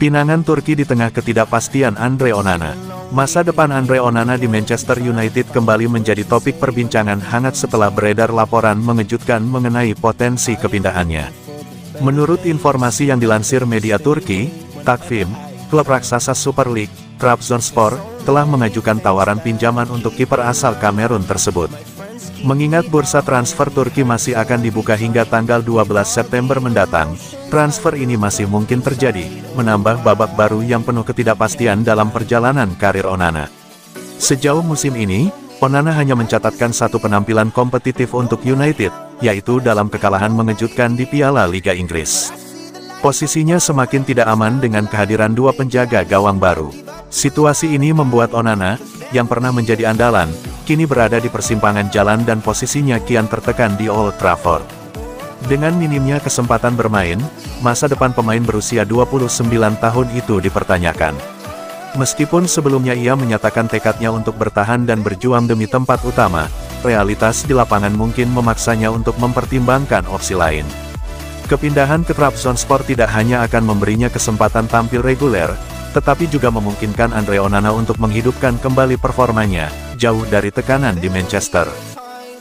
Pinangan Turki di tengah ketidakpastian Andre Onana. Masa depan Andre Onana di Manchester United kembali menjadi topik perbincangan hangat setelah beredar laporan mengejutkan mengenai potensi kepindahannya. Menurut informasi yang dilansir media Turki, Takvim, klub raksasa Super League, Trabzonspor, telah mengajukan tawaran pinjaman untuk kiper asal Kamerun tersebut. Mengingat bursa transfer Turki masih akan dibuka hingga tanggal 12 September mendatang, transfer ini masih mungkin terjadi, menambah babak baru yang penuh ketidakpastian dalam perjalanan karir Onana. Sejauh musim ini, Onana hanya mencatatkan satu penampilan kompetitif untuk United, yaitu dalam kekalahan mengejutkan di Piala Liga Inggris. Posisinya semakin tidak aman dengan kehadiran dua penjaga gawang baru. Situasi ini membuat Onana, yang pernah menjadi andalan, kini berada di persimpangan jalan dan posisinya kian tertekan di Old Trafford. Dengan minimnya kesempatan bermain, masa depan pemain berusia 29 tahun itu dipertanyakan. Meskipun sebelumnya ia menyatakan tekadnya untuk bertahan dan berjuang demi tempat utama, realitas di lapangan mungkin memaksanya untuk mempertimbangkan opsi lain. Kepindahan ke Trabzonspor tidak hanya akan memberinya kesempatan tampil reguler, tetapi juga memungkinkan Andre Onana untuk menghidupkan kembali performanya, jauh dari tekanan di Manchester.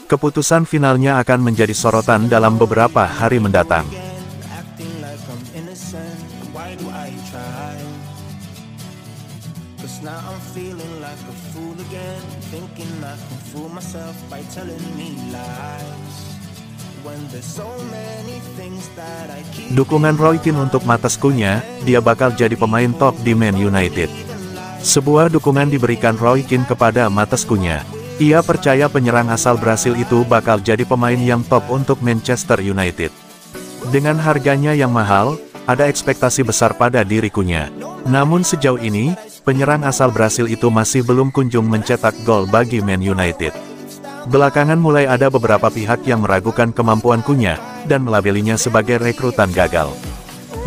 Keputusan finalnya akan menjadi sorotan dalam beberapa hari mendatang. Dukungan Roy Keane untuk Matheus Cunha, dia bakal jadi pemain top di Man United. Sebuah dukungan diberikan Roy Keane kepada Matheus Cunha. Ia percaya penyerang asal Brasil itu bakal jadi pemain yang top untuk Manchester United. Dengan harganya yang mahal, ada ekspektasi besar pada diri Cunha. Namun sejauh ini, penyerang asal Brasil itu masih belum kunjung mencetak gol bagi Man United. Belakangan mulai ada beberapa pihak yang meragukan kemampuan Cunha, dan melabelinya sebagai rekrutan gagal.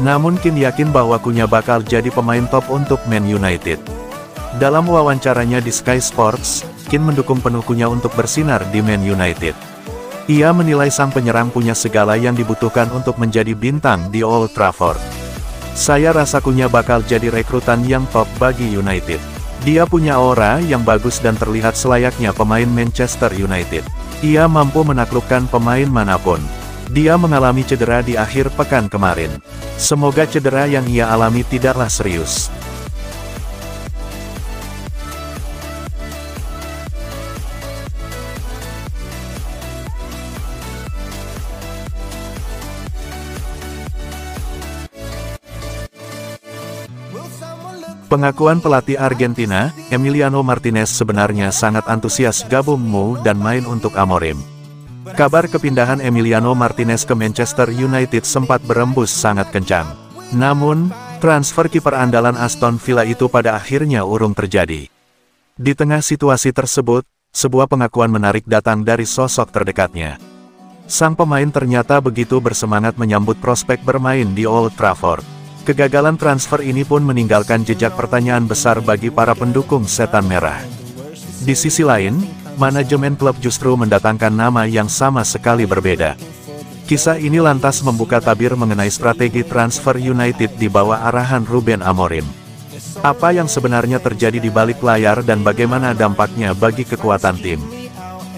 Namun Keane yakin bahwa Cunha bakal jadi pemain top untuk Man United. Dalam wawancaranya di Sky Sports, Keane mendukung penuh Cunha untuk bersinar di Man United. Ia menilai sang penyerang punya segala yang dibutuhkan untuk menjadi bintang di Old Trafford. Saya rasa Cunha bakal jadi rekrutan yang top bagi United. Dia punya aura yang bagus dan terlihat selayaknya pemain Manchester United. Ia mampu menaklukkan pemain manapun. Dia mengalami cedera di akhir pekan kemarin. Semoga cedera yang ia alami tidaklah serius. Pengakuan pelatih Argentina, Emiliano Martinez sebenarnya sangat antusias gabung dan main untuk Amorim. Kabar kepindahan Emiliano Martinez ke Manchester United sempat berembus sangat kencang. Namun, transfer kiper andalan Aston Villa itu pada akhirnya urung terjadi. Di tengah situasi tersebut, sebuah pengakuan menarik datang dari sosok terdekatnya. Sang pemain ternyata begitu bersemangat menyambut prospek bermain di Old Trafford. Kegagalan transfer ini pun meninggalkan jejak pertanyaan besar bagi para pendukung Setan Merah. Di sisi lain, manajemen klub justru mendatangkan nama yang sama sekali berbeda. Kisah ini lantas membuka tabir mengenai strategi transfer United di bawah arahan Ruben Amorim. Apa yang sebenarnya terjadi di balik layar dan bagaimana dampaknya bagi kekuatan tim.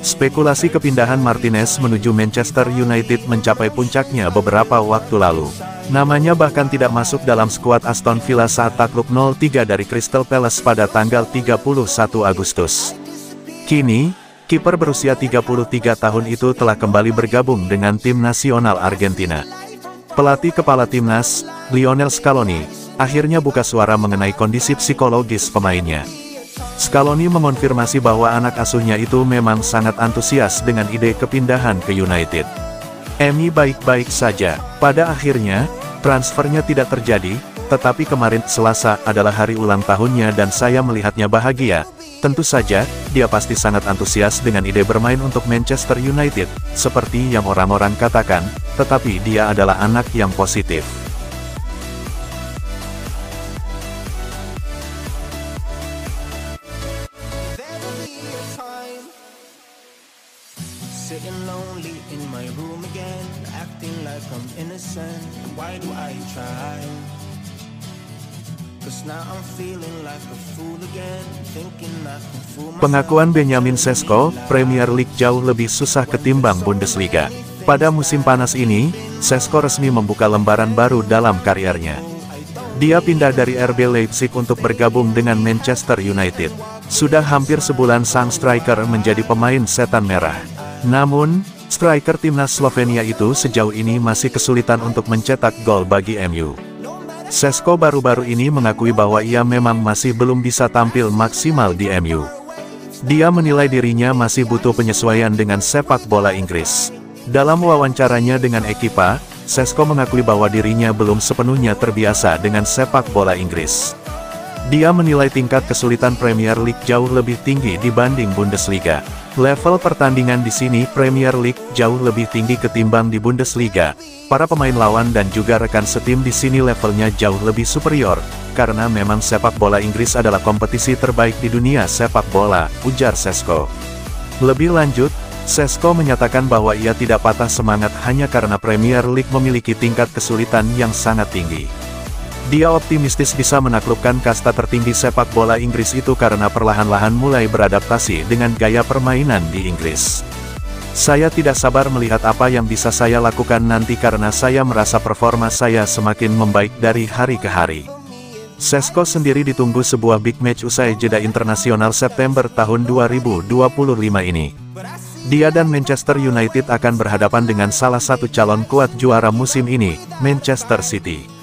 Spekulasi kepindahan Martinez menuju Manchester United mencapai puncaknya beberapa waktu lalu. Namanya bahkan tidak masuk dalam skuad Aston Villa saat takluk 0-3 dari Crystal Palace pada tanggal 31 Agustus. Kini, kiper berusia 33 tahun itu telah kembali bergabung dengan tim nasional Argentina. Pelatih kepala timnas, Lionel Scaloni, akhirnya buka suara mengenai kondisi psikologis pemainnya. Scaloni mengonfirmasi bahwa anak asuhnya itu memang sangat antusias dengan ide kepindahan ke United. Emi baik-baik saja. Pada akhirnya, transfernya tidak terjadi, tetapi kemarin Selasa adalah hari ulang tahunnya dan saya melihatnya bahagia. Tentu saja, dia pasti sangat antusias dengan ide bermain untuk Manchester United, seperti yang orang-orang katakan, tetapi dia adalah anak yang positif. Sitting lonely in my room again, acting like I'm innocent. Why do I try? 'Cause now I'm feeling like a fool again, thinking I can fool myself. Pengakuan Benjamin Šeško, Premier League jauh lebih susah ketimbang Bundesliga. Pada musim panas ini, Šeško resmi membuka lembaran baru dalam kariernya. Dia pindah dari RB Leipzig untuk bergabung dengan Manchester United. Sudah hampir sebulan sang striker menjadi pemain setan merah. Namun, striker timnas Slovenia itu sejauh ini masih kesulitan untuk mencetak gol bagi MU. Šeško baru-baru ini mengakui bahwa ia memang masih belum bisa tampil maksimal di MU. Dia menilai dirinya masih butuh penyesuaian dengan sepak bola Inggris. Dalam wawancaranya dengan Ekipa, Šeško mengakui bahwa dirinya belum sepenuhnya terbiasa dengan sepak bola Inggris. Dia menilai tingkat kesulitan Premier League jauh lebih tinggi dibanding Bundesliga. Level pertandingan di sini Premier League jauh lebih tinggi ketimbang di Bundesliga. Para pemain lawan dan juga rekan setim di sini levelnya jauh lebih superior, karena memang sepak bola Inggris adalah kompetisi terbaik di dunia sepak bola, ujar Šeško. Lebih lanjut, Šeško menyatakan bahwa ia tidak patah semangat hanya karena Premier League memiliki tingkat kesulitan yang sangat tinggi. Dia optimistis bisa menaklukkan kasta tertinggi sepak bola Inggris itu karena perlahan-lahan mulai beradaptasi dengan gaya permainan di Inggris. Saya tidak sabar melihat apa yang bisa saya lakukan nanti karena saya merasa performa saya semakin membaik dari hari ke hari. Šeško sendiri ditunggu sebuah big match usai jeda internasional September tahun 2025 ini. Dia dan Manchester United akan berhadapan dengan salah satu calon kuat juara musim ini, Manchester City.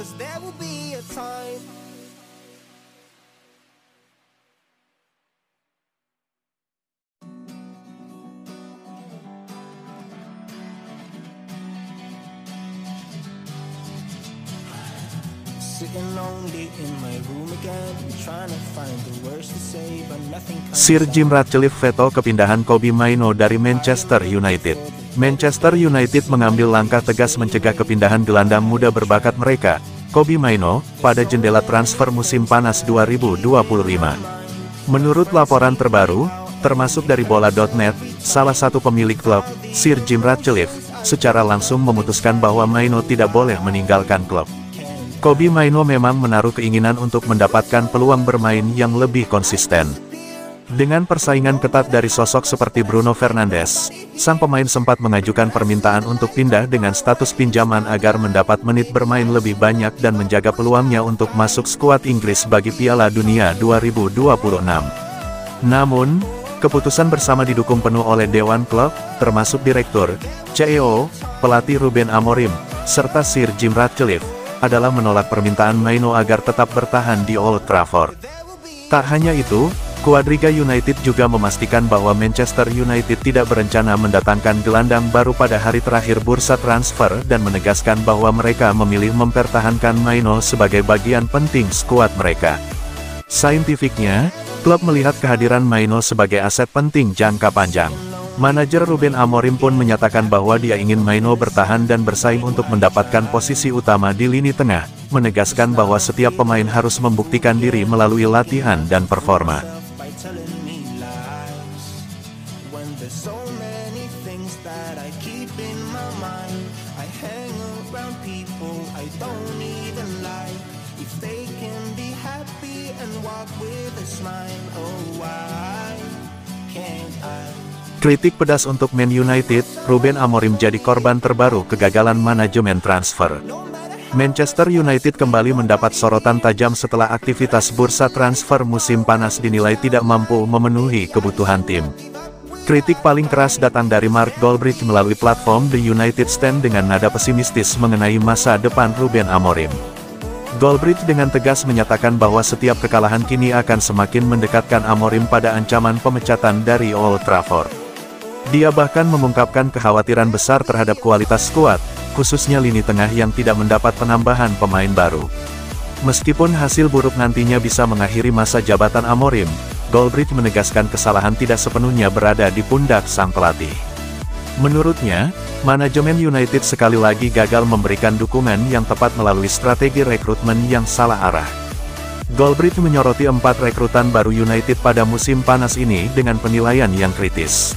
Sir Jim Ratcliffe veto kepindahan Kobbie Mainoo dari Manchester United. Manchester United mengambil langkah tegas mencegah kepindahan gelandang muda berbakat mereka, Kobbie Mainoo, pada jendela transfer musim panas 2025. Menurut laporan terbaru, termasuk dari Bola.net, salah satu pemilik klub, Sir Jim Ratcliffe, secara langsung memutuskan bahwa Mainoo tidak boleh meninggalkan klub. Kobbie Mainoo memang menaruh keinginan untuk mendapatkan peluang bermain yang lebih konsisten. Dengan persaingan ketat dari sosok seperti Bruno Fernandes, sang pemain sempat mengajukan permintaan untuk pindah dengan status pinjaman agar mendapat menit bermain lebih banyak dan menjaga peluangnya untuk masuk skuad Inggris bagi Piala Dunia 2026. Namun, keputusan bersama didukung penuh oleh Dewan Klub, termasuk Direktur, CEO, pelatih Ruben Amorim, serta Sir Jim Ratcliffe, adalah menolak permintaan Mainoo agar tetap bertahan di Old Trafford. Tak hanya itu, Quadriga United juga memastikan bahwa Manchester United tidak berencana mendatangkan gelandang baru pada hari terakhir bursa transfer dan menegaskan bahwa mereka memilih mempertahankan Mainoo sebagai bagian penting skuad mereka. Saintifiknya, klub melihat kehadiran Mainoo sebagai aset penting jangka panjang. Manajer Ruben Amorim pun menyatakan bahwa dia ingin Mainoo bertahan dan bersaing untuk mendapatkan posisi utama di lini tengah, menegaskan bahwa setiap pemain harus membuktikan diri melalui latihan dan performa. Kritik pedas untuk Man United, Ruben Amorim jadi korban terbaru kegagalan manajemen transfer. Manchester United kembali mendapat sorotan tajam setelah aktivitas bursa transfer musim panas dinilai tidak mampu memenuhi kebutuhan tim. Kritik paling keras datang dari Mark Goldbridge melalui platform The United Stand dengan nada pesimistis mengenai masa depan Ruben Amorim. Goldbridge dengan tegas menyatakan bahwa setiap kekalahan kini akan semakin mendekatkan Amorim pada ancaman pemecatan dari Old Trafford. Dia bahkan mengungkapkan kekhawatiran besar terhadap kualitas skuad, khususnya lini tengah yang tidak mendapat penambahan pemain baru. Meskipun hasil buruk nantinya bisa mengakhiri masa jabatan Amorim, Goldbridge menegaskan kesalahan tidak sepenuhnya berada di pundak sang pelatih. Menurutnya, manajemen United sekali lagi gagal memberikan dukungan yang tepat melalui strategi rekrutmen yang salah arah. Goldbridge menyoroti 4 rekrutan baru United pada musim panas ini dengan penilaian yang kritis.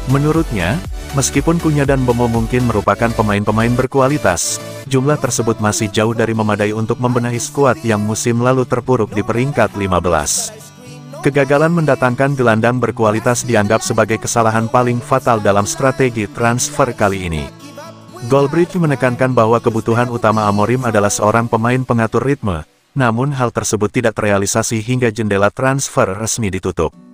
Menurutnya, meskipun Cunha dan Mbeumo mungkin merupakan pemain-pemain berkualitas, jumlah tersebut masih jauh dari memadai untuk membenahi skuad yang musim lalu terpuruk di peringkat 15. Kegagalan mendatangkan gelandang berkualitas dianggap sebagai kesalahan paling fatal dalam strategi transfer kali ini. Goldbridge menekankan bahwa kebutuhan utama Amorim adalah seorang pemain pengatur ritme, namun hal tersebut tidak terrealisasi hingga jendela transfer resmi ditutup.